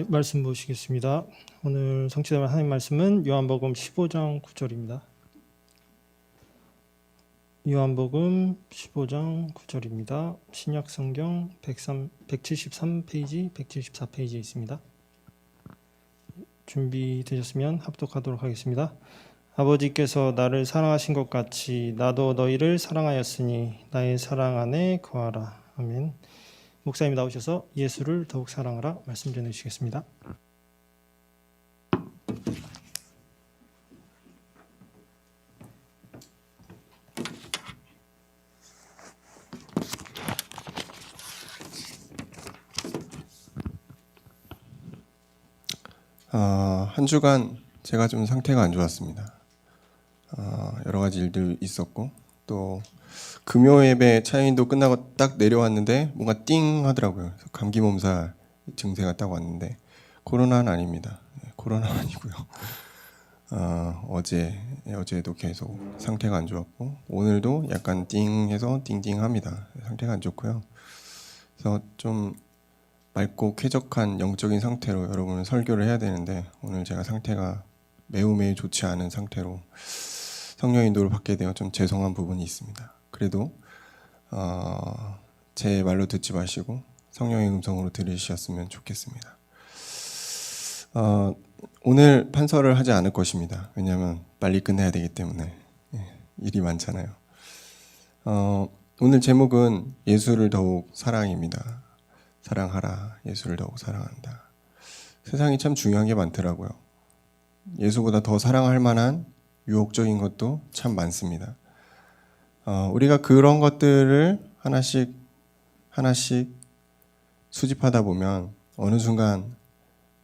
말씀 보시겠습니다. 오늘 성취될 하나님 말씀은 요한복음 15장 9절입니다. 요한복음 15장 9절입니다. 신약성경 173페이지, 174페이지에 있습니다. 준비되셨으면 합독하도록 하겠습니다. 아버지께서 나를 사랑하신 것 같이 나도 너희를 사랑하였으니 나의 사랑 안에 거하라. 아멘. 목사님 나오셔서 예수를 더욱 사랑하라 말씀 전해주시겠습니다. 한 주간 제가 좀 상태가 안 좋았습니다. 여러 가지 일들 있었고 또 금요 예배 차인도 끝나고 딱 내려왔는데 뭔가 띵 하더라고요. 그래서 감기 몸살 증세가 딱 왔는데 코로나는 아닙니다. 코로나 아니고요. 어제도 계속 상태가 안 좋았고 오늘도 약간 띵해서 띵띵합니다. 상태가 안 좋고요. 그래서 좀 맑고 쾌적한 영적인 상태로 여러분은 설교를 해야 되는데 오늘 제가 상태가 매우 좋지 않은 상태로 성령 인도를 받게 되어 좀 죄송한 부분이 있습니다. 그래도 제 말로 듣지 마시고 성령의 음성으로 들으셨으면 좋겠습니다. 오늘 판서를 하지 않을 것입니다. 왜냐하면 빨리 끝내야 되기 때문에 일이 많잖아요. 오늘 제목은 예수를 더욱 사랑입니다. 사랑하라. 예수를 더욱 사랑한다. 세상이 참 중요한 게 많더라고요. 예수보다 더 사랑할 만한 유혹적인 것도 참 많습니다. 우리가 그런 것들을 하나씩 수집하다 보면 어느 순간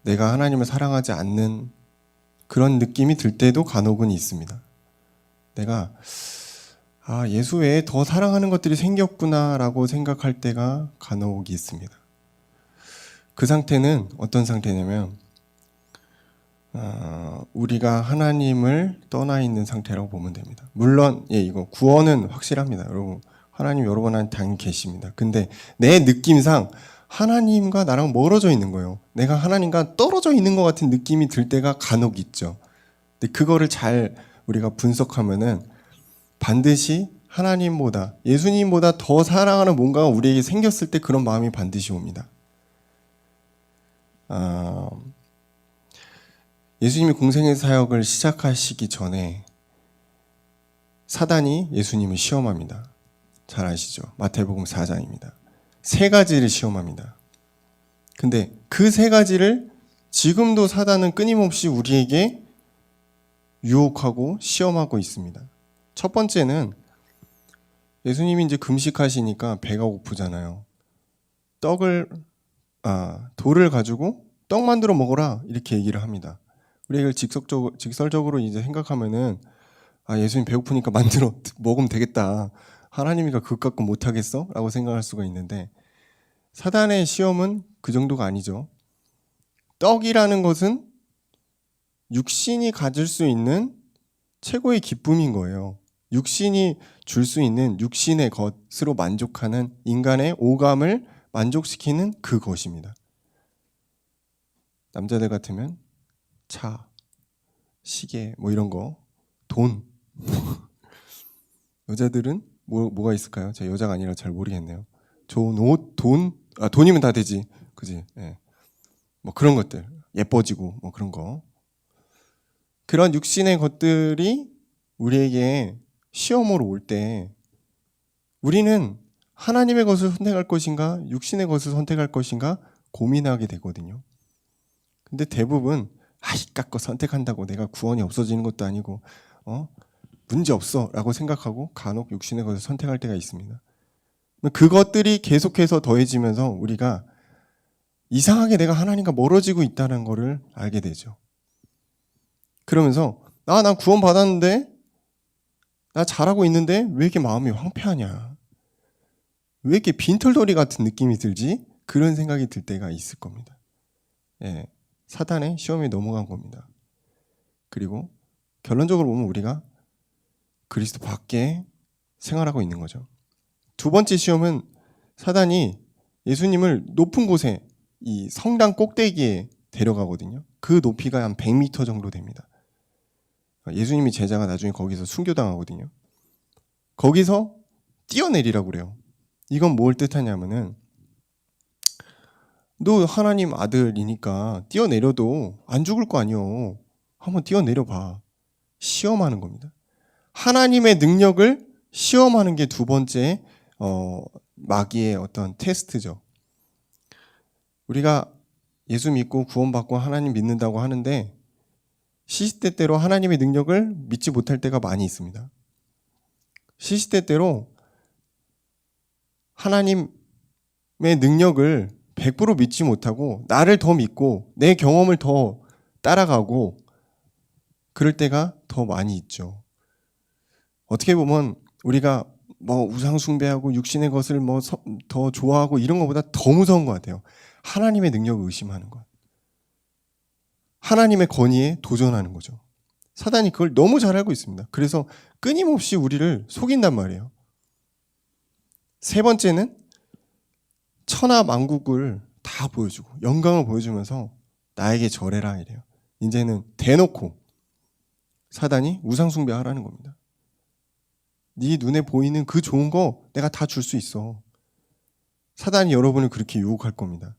내가 하나님을 사랑하지 않는 그런 느낌이 들 때도 간혹은 있습니다. 내가 예수 외에 더 사랑하는 것들이 생겼구나라고 생각할 때가 간혹 있습니다. 그 상태는 어떤 상태냐면 우리가 하나님을 떠나 있는 상태라고 보면 됩니다. 물론 이거 구원은 확실합니다. 여러분 하나님 여러분한테 당연히 계십니다. 근데 내 느낌상 하나님과 나랑 멀어져 있는 거예요. 내가 하나님과 떨어져 있는 것 같은 느낌이 들 때가 간혹 있죠. 근데 그거를 잘 우리가 분석하면은 반드시 하나님보다 예수님보다 더 사랑하는 뭔가가 우리에게 생겼을 때 그런 마음이 반드시 옵니다. 예수님이 공생의 사역을 시작하시기 전에 사단이 예수님을 시험합니다. 잘 아시죠? 마태복음 4장입니다. 세 가지를 시험합니다. 근데 그 세 가지를 지금도 사단은 끊임없이 우리에게 유혹하고 시험하고 있습니다. 첫 번째는 예수님이 이제 금식하시니까 배가 고프잖아요. 돌을 가지고 떡 만들어 먹어라 이렇게 얘기를 합니다. 우리가 직설적으로 이제 생각하면은 예수님 배고프니까 만들어 먹으면 되겠다. 하나님이가 그것 갖고 못하겠어? 라고 생각할 수가 있는데 사단의 시험은 그 정도가 아니죠. 떡이라는 것은 육신이 가질 수 있는 최고의 기쁨인 거예요. 육신이 줄 수 있는 육신의 것으로 만족하는 인간의 오감을 만족시키는 그것입니다. 남자들 같으면 차, 시계 이런 거, 돈. 여자들은 뭐가 있을까요? 제가 여자가 아니라 잘 모르겠네요. 좋은 옷, 돈이면 다 되지. 그지? 예. 그런 것들. 예뻐지고 그런 거. 그런 육신의 것들이 우리에게 시험으로 올 때 우리는 하나님의 것을 선택할 것인가 육신의 것을 선택할 것인가 고민하게 되거든요. 근데 대부분 이깟 거 선택한다고 내가 구원이 없어지는 것도 아니고 문제 없어 라고 생각하고 간혹 육신의 것을 선택할 때가 있습니다. 그것들이 계속해서 더해지면서 우리가 이상하게 내가 하나님과 멀어지고 있다는 것을 알게 되죠. 그러면서 나 구원 받았는데 나 잘하고 있는데 왜 이렇게 마음이 황폐하냐, 왜 이렇게 빈털터리 같은 느낌이 들지? 그런 생각이 들 때가 있을 겁니다. 사단의 시험에 넘어간 겁니다. 그리고 결론적으로 보면 우리가 그리스도 밖에 생활하고 있는 거죠. 두 번째 시험은 사단이 예수님을 높은 곳에 이 성당 꼭대기에 데려가거든요. 그 높이가 한 100m 정도 됩니다. 예수님이 제자가 나중에 거기서 순교당하거든요. 거기서 뛰어내리라고 그래요. 이건 뭘 뜻하냐면은 너 하나님 아들이니까 뛰어내려도 안 죽을 거 아니요. 한번 뛰어내려봐. 시험하는 겁니다. 하나님의 능력을 시험하는 게 두 번째 마귀의 어떤 테스트죠. 우리가 예수 믿고 구원받고 하나님 믿는다고 하는데 시시때때로 하나님의 능력을 믿지 못할 때가 많이 있습니다. 시시때때로 하나님의 능력을 100% 믿지 못하고 나를 더 믿고 내 경험을 더 따라가고 그럴 때가 더 많이 있죠. 어떻게 보면 우리가 뭐 우상 숭배하고 육신의 것을 뭐 더 좋아하고 이런 것보다 더 무서운 것 같아요. 하나님의 능력을 의심하는 것. 하나님의 권위에 도전하는 거죠. 사단이 그걸 너무 잘 알고 있습니다. 그래서 끊임없이 우리를 속인단 말이에요. 세 번째는 천하 만국을 다 보여주고 영광을 보여주면서 나에게 절해라 이래요. 이제는 대놓고 사단이 우상 숭배하라는 겁니다. 네 눈에 보이는 그 좋은 거 내가 다 줄 수 있어. 사단이 여러분을 그렇게 유혹할 겁니다.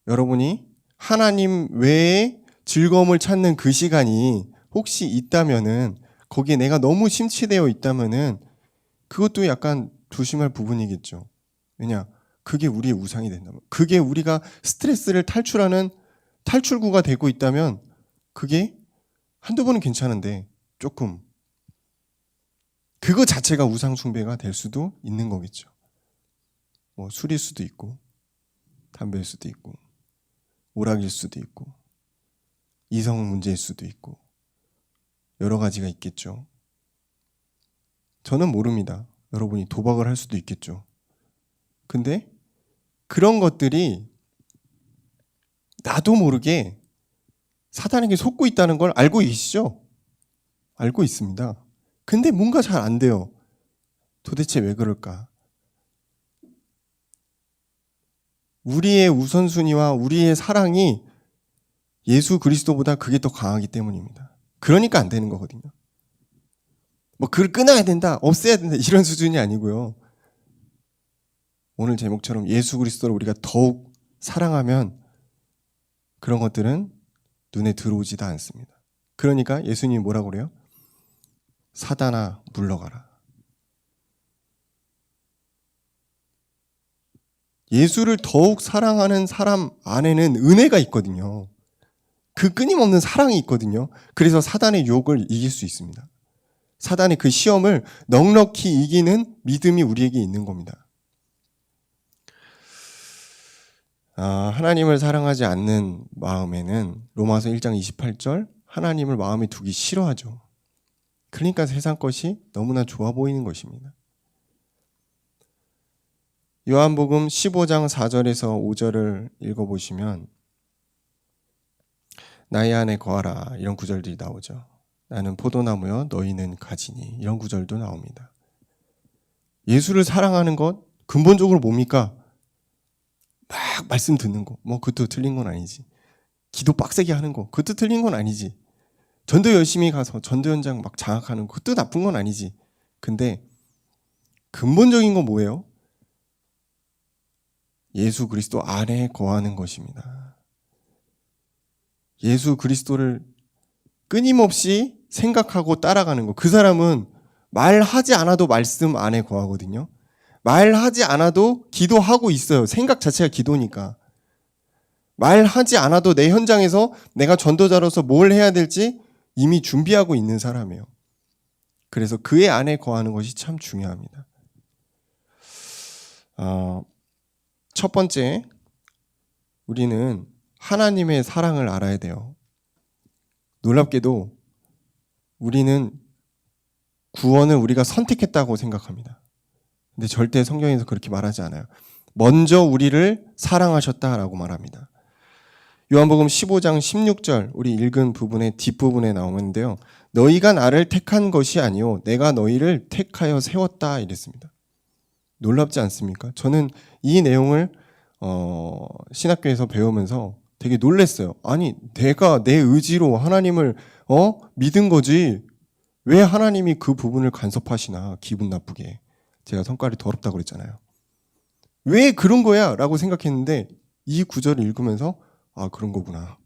여러분이 하나님 외에 즐거움을 찾는 그 시간이 혹시 있다면은 거기에 내가 너무 심취되어 있다면은 그것도 약간 조심할 부분이겠죠. 왜냐? 그게 우리의 우상이 된다면, 그게 우리가 스트레스를 탈출하는 탈출구가 되고 있다면 그게 한두 번은 괜찮은데 조금 그거 자체가 우상 숭배가 될 수도 있는 거겠죠. 뭐 술일 수도 있고 담배일 수도 있고 오락일 수도 있고 이성 문제일 수도 있고 여러 가지가 있겠죠. 저는 모릅니다. 여러분이 도박을 할 수도 있겠죠. 근데 그런 것들이 나도 모르게 사단에게 속고 있다는 걸 알고 계시죠? 알고 있습니다. 근데 뭔가 잘 안 돼요. 도대체 왜 그럴까? 우리의 우선순위와 우리의 사랑이 예수 그리스도보다 그게 더 강하기 때문입니다. 그러니까 안 되는 거거든요. 뭐 그걸 끊어야 된다, 없애야 된다 이런 수준이 아니고요. 오늘 제목처럼 예수 그리스도를 우리가 더욱 사랑하면 그런 것들은 눈에 들어오지도 않습니다. 그러니까 예수님이 뭐라고 그래요? 사단아 물러가라. 예수를 더욱 사랑하는 사람 안에는 은혜가 있거든요. 그 끊임없는 사랑이 있거든요. 그래서 사단의 유혹을 이길 수 있습니다. 사단의 그 시험을 넉넉히 이기는 믿음이 우리에게 있는 겁니다. 하나님을 사랑하지 않는 마음에는 로마서 1장 28절 하나님을 마음에 두기 싫어하죠. 그러니까 세상 것이 너무나 좋아 보이는 것입니다. 요한복음 15장 4절에서 5절을 읽어보시면 나의 안에 거하라 이런 구절들이 나오죠. 나는 포도나무여 너희는 가지니 이런 구절도 나옵니다. 예수를 사랑하는 것 근본적으로 뭡니까? 막 말씀 듣는 거 뭐 그것도 틀린 건 아니지. 기도 빡세게 하는 거 그것도 틀린 건 아니지. 전도 열심히 가서 전도 현장 막 장악하는 거 그것도 나쁜 건 아니지. 근데 근본적인 건 뭐예요? 예수 그리스도 안에 거하는 것입니다. 예수 그리스도를 끊임없이 생각하고 따라가는 거. 그 사람은 말하지 않아도 말씀 안에 거하거든요. 말하지 않아도 기도하고 있어요. 생각 자체가 기도니까. 말하지 않아도 내 현장에서 내가 전도자로서 뭘 해야 될지 이미 준비하고 있는 사람이에요. 그래서 그의 안에 거하는 것이 참 중요합니다. 첫 번째, 우리는 하나님의 사랑을 알아야 돼요. 놀랍게도 우리는 구원을 우리가 선택했다고 생각합니다. 근데 절대 성경에서 그렇게 말하지 않아요. 먼저 우리를 사랑하셨다라고 말합니다. 요한복음 15장 16절 우리 읽은 부분의 뒷부분에 나오는데요. 너희가 나를 택한 것이 아니요 내가 너희를 택하여 세웠다 이랬습니다. 놀랍지 않습니까? 저는 이 내용을 신학교에서 배우면서 되게 놀랬어요. 아니, 내가 내 의지로 하나님을 믿은 거지. 왜 하나님이 그 부분을 간섭하시나, 기분 나쁘게. 제가 성깔이 더럽다고 그랬잖아요. 왜 그런 거야? 라고 생각했는데 이 구절을 읽으면서 아, 그런 거구나.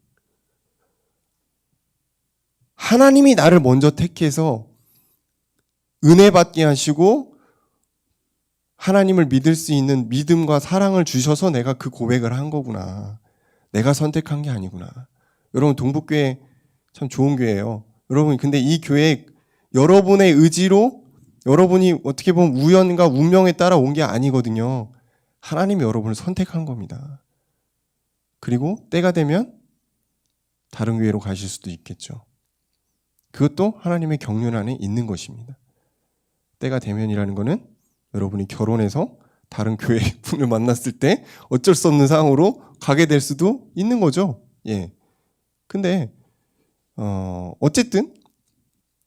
하나님이 나를 먼저 택해서 은혜 받게 하시고 하나님을 믿을 수 있는 믿음과 사랑을 주셔서 내가 그 고백을 한 거구나. 내가 선택한 게 아니구나. 여러분, 동북교회 참 좋은 교회예요. 여러분, 근데 이 교회 여러분의 의지로, 여러분이 어떻게 보면 우연과 운명에 따라 온 게 아니거든요. 하나님이 여러분을 선택한 겁니다. 그리고 때가 되면 다른 교회로 가실 수도 있겠죠. 그것도 하나님의 경륜 안에 있는 것입니다. 때가 되면이라는 거는 여러분이 결혼해서 다른 교회 분을 만났을 때 어쩔 수 없는 상황으로 가게 될 수도 있는 거죠. 예. 근데 어쨌든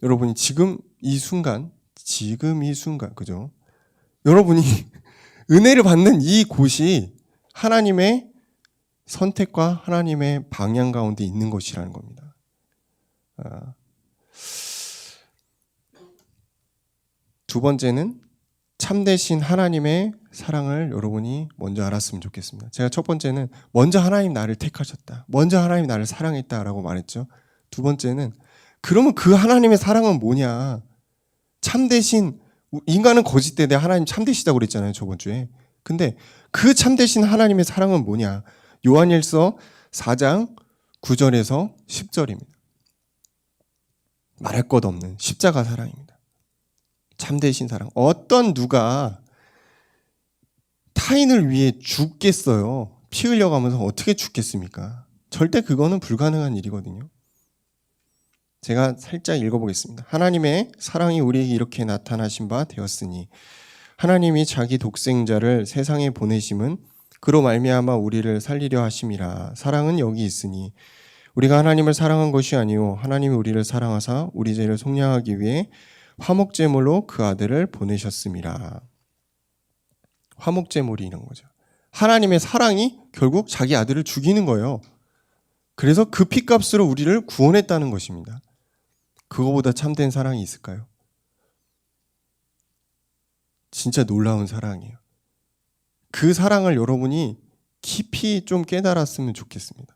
여러분이 지금 이 순간, 그죠? 여러분이 은혜를 받는 이 곳이 하나님의 선택과 하나님의 방향 가운데 있는 것이라는 겁니다. 두 번째는 참되신 하나님의 사랑을 여러분이 먼저 알았으면 좋겠습니다. 제가 첫 번째는 먼저 하나님 나를 택하셨다. 먼저 하나님 나를 사랑했다라고 말했죠. 두 번째는 그러면 그 하나님의 사랑은 뭐냐? 참되신, 인간은 거짓되되 하나님 참되시다고 그랬잖아요, 저번 주에. 근데 그 참되신 하나님의 사랑은 뭐냐? 요한일서 4장 9절에서 10절입니다. 말할 것 없는 십자가 사랑입니다. 참되신 사랑. 어떤 누가 타인을 위해 죽겠어요? 피 흘려가면서 어떻게 죽겠습니까? 절대 그거는 불가능한 일이거든요. 제가 살짝 읽어보겠습니다. 하나님의 사랑이 우리에게 이렇게 나타나신 바 되었으니 하나님이 자기 독생자를 세상에 보내심은 그로 말미암아 우리를 살리려 하심이라. 사랑은 여기 있으니 우리가 하나님을 사랑한 것이 아니요 하나님이 우리를 사랑하사 우리 죄를 속량하기 위해 화목제물로 그 아들을 보내셨음이라. 화목제물이 이런 거죠. 하나님의 사랑이 결국 자기 아들을 죽이는 거예요. 그래서 그 피값으로 우리를 구원했다는 것입니다. 그거보다 참된 사랑이 있을까요? 진짜 놀라운 사랑이에요. 그 사랑을 여러분이 깊이 좀 깨달았으면 좋겠습니다.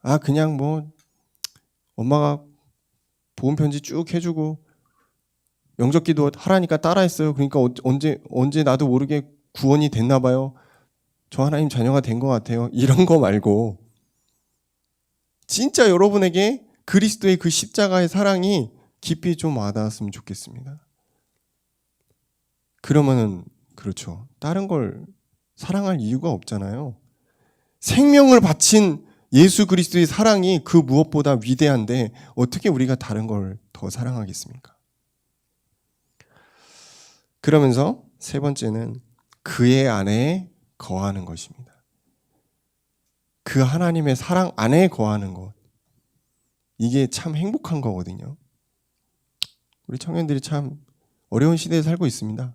아, 그냥 뭐 엄마가 복음 편지 쭉 해주고 영접기도 하라니까 따라했어요. 그러니까 언제 나도 모르게 구원이 됐나 봐요. 저 하나님 자녀가 된 것 같아요. 이런 거 말고 진짜 여러분에게 그리스도의 그 십자가의 사랑이 깊이 좀 와닿았으면 좋겠습니다. 그러면은 그렇죠. 다른 걸 사랑할 이유가 없잖아요. 생명을 바친 예수 그리스도의 사랑이 그 무엇보다 위대한데 어떻게 우리가 다른 걸 더 사랑하겠습니까? 그러면서 세 번째는 그의 안에 거하는 것입니다. 그 하나님의 사랑 안에 거하는 것. 이게 참 행복한 거거든요. 우리 청년들이 참 어려운 시대에 살고 있습니다.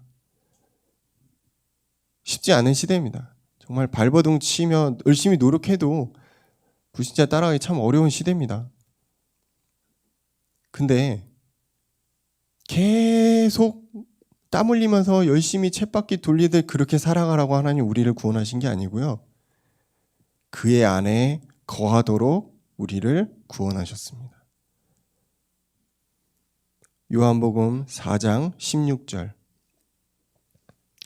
쉽지 않은 시대입니다. 정말 발버둥 치며 열심히 노력해도 불신자 따라가기 참 어려운 시대입니다. 근데 계속 땀 흘리면서 열심히 쳇바퀴 돌리듯 그렇게 살아가라고 하나님 우리를 구원하신 게 아니고요. 그의 안에 거하도록 우리를 구원하셨습니다. 요한복음 4장 16절.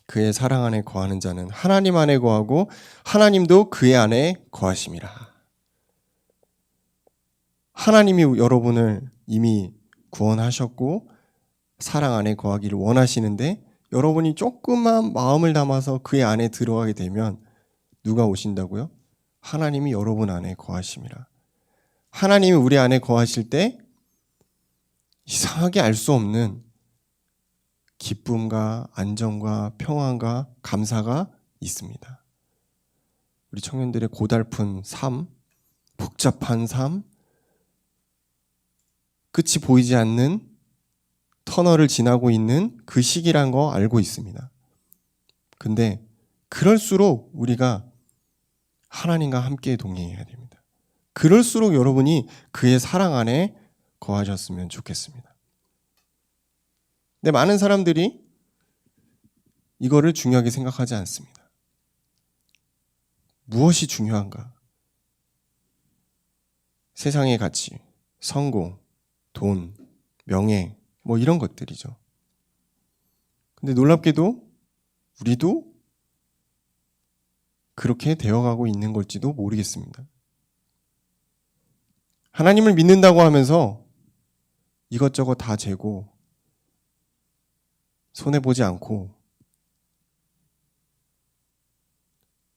그의 사랑 안에 거하는 자는 하나님 안에 거하고 하나님도 그의 안에 거하심이라. 하나님이 여러분을 이미 구원하셨고 사랑 안에 거하기를 원하시는데 여러분이 조금만 마음을 담아서 그의 안에 들어가게 되면 누가 오신다고요? 하나님이 여러분 안에 거하심이라. 하나님이 우리 안에 거하실 때 이상하게 알 수 없는 기쁨과 안정과 평안과 감사가 있습니다. 우리 청년들의 고달픈 삶, 복잡한 삶, 끝이 보이지 않는 터널을 지나고 있는 그 시기란 거 알고 있습니다. 근데 그럴수록 우리가 하나님과 함께 동행해야 됩니다. 그럴수록 여러분이 그의 사랑 안에 거하셨으면 좋겠습니다. 근데 많은 사람들이 이거를 중요하게 생각하지 않습니다. 무엇이 중요한가? 세상의 가치, 성공, 돈, 명예, 뭐 이런 것들이죠. 근데 놀랍게도 우리도 그렇게 되어가고 있는 걸지도 모르겠습니다. 하나님을 믿는다고 하면서 이것저것 다 재고 손해보지 않고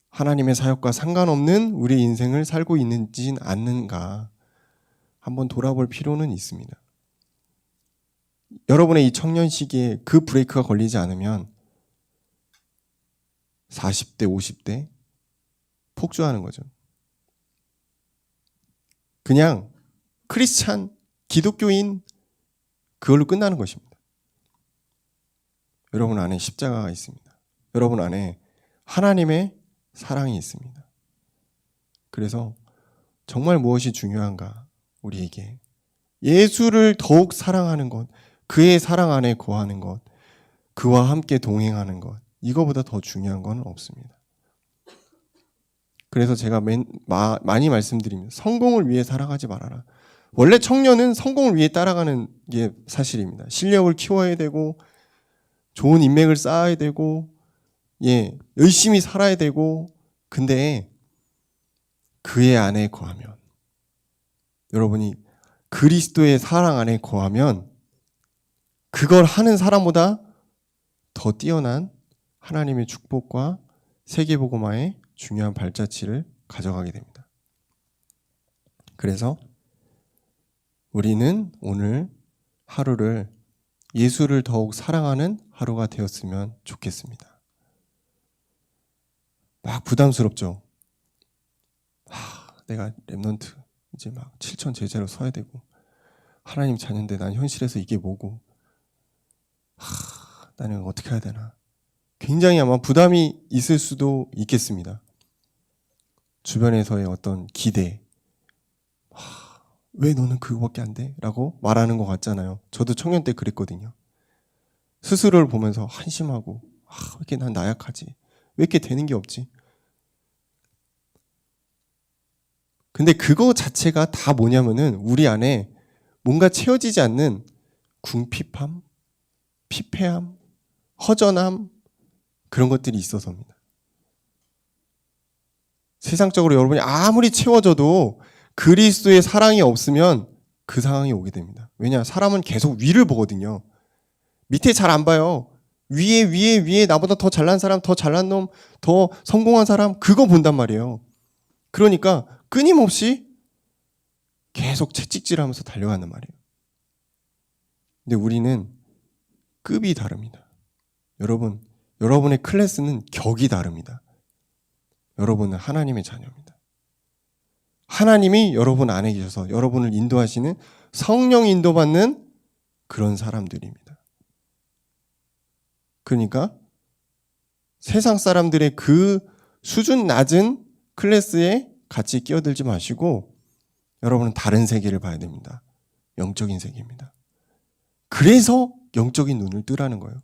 하나님의 사역과 상관없는 우리 인생을 살고 있는지 않는가 한번 돌아볼 필요는 있습니다. 여러분의 이 청년 시기에 그 브레이크가 걸리지 않으면 40대, 50대 폭주하는 거죠. 그냥 크리스찬, 기독교인 그걸로 끝나는 것입니다. 여러분 안에 십자가가 있습니다. 여러분 안에 하나님의 사랑이 있습니다. 그래서 정말 무엇이 중요한가? 우리에게 예수를 더욱 사랑하는 것, 그의 사랑 안에 거하는 것, 그와 함께 동행하는 것, 이거보다 더 중요한 건 없습니다. 그래서 제가 많이 말씀드립니다. 성공을 위해 살아가지 말아라. 원래 청년은 성공을 위해 따라가는 게 사실입니다. 실력을 키워야 되고 좋은 인맥을 쌓아야 되고 열심히 살아야 되고, 근데 그의 안에 거하면, 여러분이 그리스도의 사랑 안에 거하면 그걸 하는 사람보다 더 뛰어난 하나님의 축복과 세계복음화의 중요한 발자취를 가져가게 됩니다. 그래서 우리는 오늘 하루를 예수를 더욱 사랑하는 하루가 되었으면 좋겠습니다. 막 부담스럽죠. 내가 랩넌트 이제 막 7천 제자로 서야 되고, 하나님 자녀인데 난 현실에서 이게 뭐고, 나는 어떻게 해야 되나. 굉장히 아마 부담이 있을 수도 있겠습니다. 주변에서의 어떤 기대, 왜 너는 그거밖에 안 돼? 라고 말하는 것 같잖아요. 저도 청년 때 그랬거든요. 스스로를 보면서 한심하고, 왜 이렇게 난 나약하지? 왜 이렇게 되는 게 없지? 근데 그거 자체가 다 뭐냐면은 우리 안에 뭔가 채워지지 않는 궁핍함, 피폐함, 허전함, 그런 것들이 있어서입니다. 세상적으로 여러분이 아무리 채워져도 그리스도의 사랑이 없으면 그 상황이 오게 됩니다. 왜냐? 사람은 계속 위를 보거든요. 밑에 잘 안 봐요. 위에 나보다 더 잘난 사람, 더 잘난 놈, 더 성공한 사람, 그거 본단 말이에요. 그러니까 끊임없이 계속 채찍질하면서 달려가는 말이에요. 근데 우리는 급이 다릅니다. 여러분의 클래스는 격이 다릅니다. 여러분은 하나님의 자녀입니다. 하나님이 여러분 안에 계셔서 여러분을 인도하시는, 성령 인도받는 그런 사람들입니다. 그러니까 세상 사람들의 그 수준 낮은 클래스에 같이 끼어들지 마시고 여러분은 다른 세계를 봐야 됩니다. 영적인 세계입니다. 그래서 영적인 눈을 뜨라는 거예요.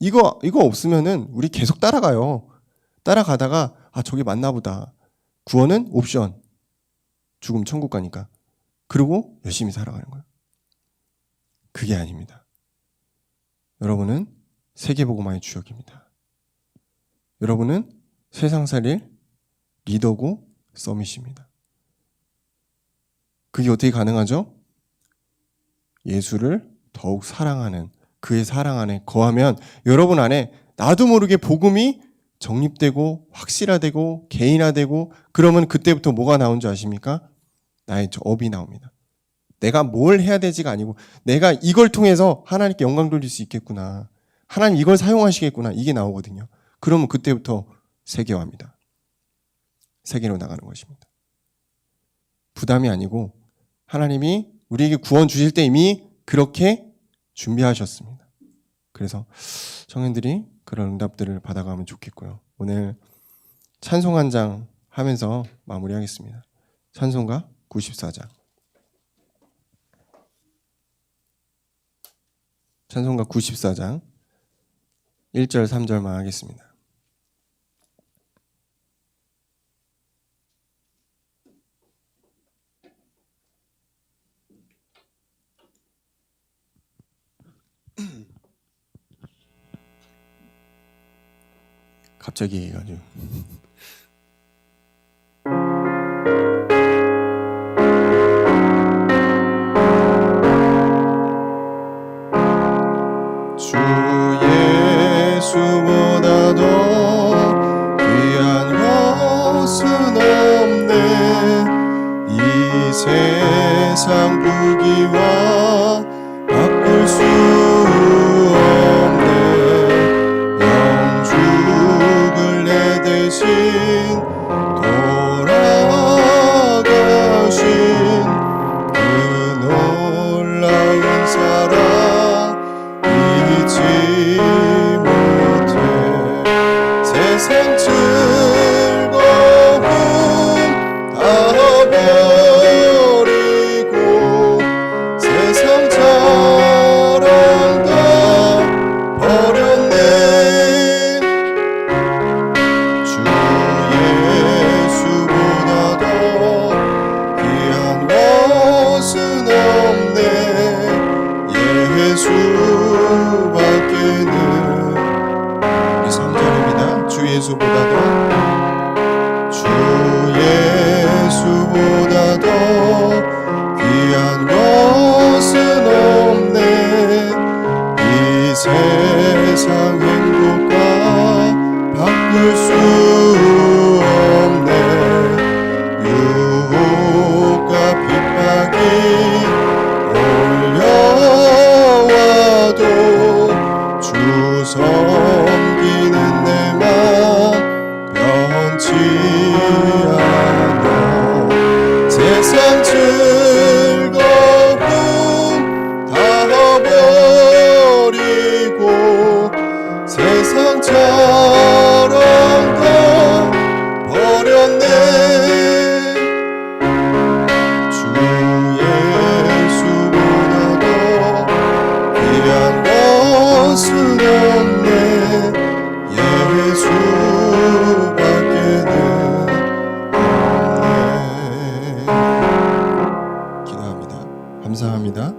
이거 없으면은 우리 계속 따라가요. 따라가다가 저게 맞나 보다. 구원은 옵션. 죽음 천국 가니까. 그리고 열심히 살아가는 거예요. 그게 아닙니다. 여러분은 세계복음화의 주역입니다. 여러분은 세상살이의 리더고 서밋입니다. 그게 어떻게 가능하죠? 예수를 더욱 사랑하는, 그의 사랑 안에 거하면 여러분 안에 나도 모르게 복음이 정립되고 확실화되고 개인화되고, 그러면 그때부터 뭐가 나온 줄 아십니까? 나의 업이 나옵니다. 내가 뭘 해야 되지가 아니고 내가 이걸 통해서 하나님께 영광 돌릴 수 있겠구나, 하나님 이걸 사용하시겠구나, 이게 나오거든요. 그러면 그때부터 세계화입니다. 세계로 나가는 것입니다. 부담이 아니고 하나님이 우리에게 구원 주실 때 이미 그렇게 준비하셨습니다. 그래서 청년들이 그런 응답들을 받아가면 좋겠고요. 오늘 찬송 한 장 하면서 마무리하겠습니다. 찬송가 94장. 찬송가 94장 1절 3절만 하겠습니다. 갑자기 해가지고 주 예수보다 더 귀한 것은 없네. 이 세상 부귀와 바꿀 수 없네. 영죽을 내 대신 돌아가신 그 놀라운 사랑 잊지 못해. 세상 즐거움 다 버리고 세상 자랑 다 버렸네. 주 예수보다 더 귀한 것은 없네. 예수밖에는. 이 3절입니다. 주 예수보다 더, 주 예수보다 더 귀한 것은 없네. 이 세상 행복과 바꿀 수 없네. 유혹과 핍박이 올려와도 주 섬기는 내 맘 변치 않아. 세상 즐거움 다 버리고 세상 자랑 다 버렸네. 주 예수보다 더 귀한 것은 없네. 예수밖에는 없네. 기도합니다. 감사합니다.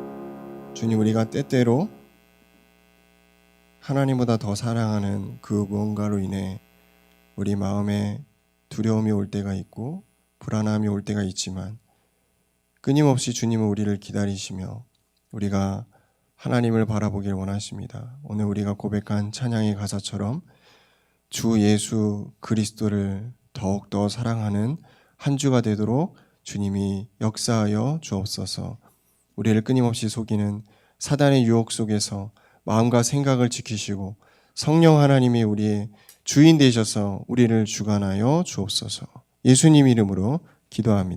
주님, 우리가 때때로 하나님보다 더 사랑하는 그 무언가로 인해 우리 마음에 두려움이 올 때가 있고 불안함이 올 때가 있지만 끊임없이 주님은 우리를 기다리시며 우리가 하나님을 바라보길 원하십니다. 오늘 우리가 고백한 찬양의 가사처럼 주 예수 그리스도를 더욱더 사랑하는 한 주가 되도록 주님이 역사하여 주옵소서. 우리를 끊임없이 속이는 사단의 유혹 속에서 마음과 생각을 지키시고 성령 하나님이 우리의 주인 되셔서 우리를 주관하여 주옵소서. 예수님 이름으로 기도합니다.